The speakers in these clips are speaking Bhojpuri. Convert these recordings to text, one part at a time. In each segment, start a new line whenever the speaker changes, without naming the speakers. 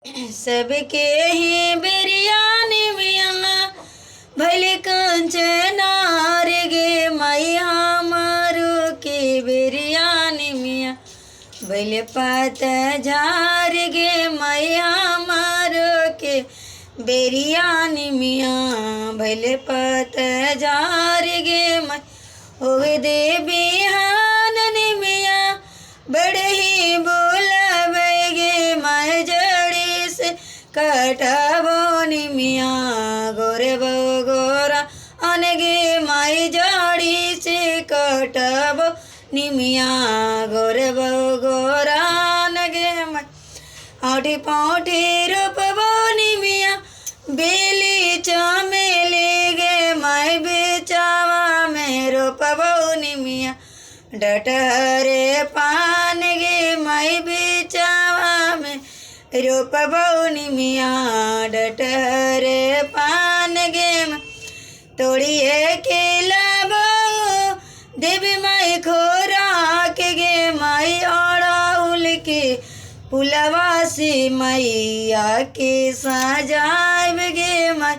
सबके ही बिरयानी मिया भले कंचनार गे माई हमारो के बिरयानी मिया भले पात झार गे माई हमारो के बिरयानी मिया भले पात झार गे माई होवे दे बिहान मिया बड़े ही बोलावे गे माई जड़ी से कटबो मिया गोरे बो गोरा अनगे माई जड़ी से कटबो मिया गोरे बो गोरा अनगे माई आठी पाठी रूपबो मिया बेली चमेली गे माई बेचावा में रूपबो मिया डटहरे पान गे माई बेचावा में रूपबो मिया डटहरे पान गे तोड़िए के लाबो देवी माई खोराक गे माई ओढ़ाउल के पुलवा से मैया के सजाब गे माई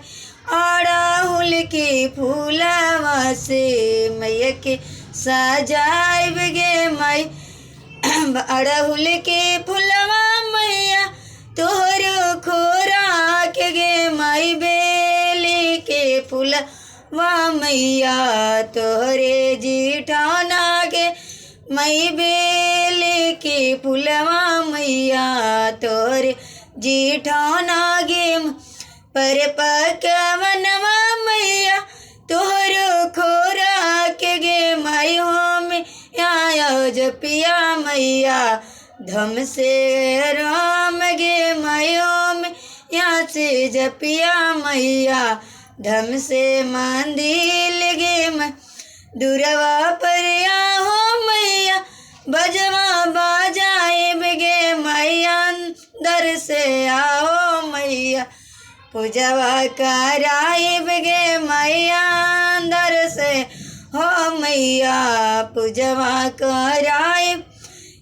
ओढ़ाउल के फूलवा से मैया के सजाब गे माई अड़हुल के फुलवा मैया तोहरो खोराक गे माई बेली के फुलवा मैया तोहरे जीठाना गे मई बेली के फुलवा मैया तोहरे जीठाना गे पर पकवनवा मैया तोहरो खोराक गे माई हो में आया जपिया मैया धम से राम गे माई हो में यहाँ से जपिया मैया धम से मंदिर गे मैं दूरवा पर हो मैया बजवा बाजाए गे मैया अंदर से आओ मैया पूजवा कराए गे मैया अंदर से हो मैया पूजवा कराए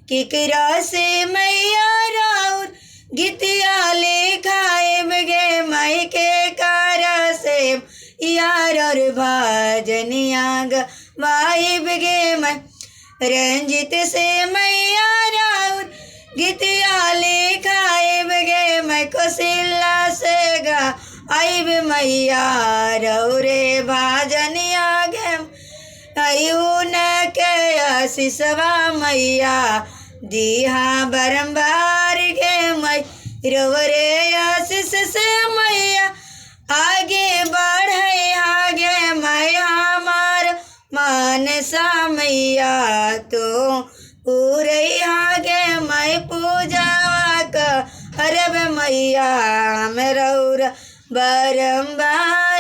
किकरा से मैया राउर गीतिया लिखाए गे माई के कारा से यार और भाजनिया गाइब गे मैं रंजित से मैया राउर गीतिया लिखाए गे मैं कोसिला से गा आइब मैया रौरे भाजनिया गे आयु न के आशीषवा मैया दिहा बरम्बार गे मई रौरे आशीष से मैया आगे बढ़े आगे मैं हमार मानसा मैया तो पूरे आगे मैं पूजा का अरब मैया हम रौरा बरम्बार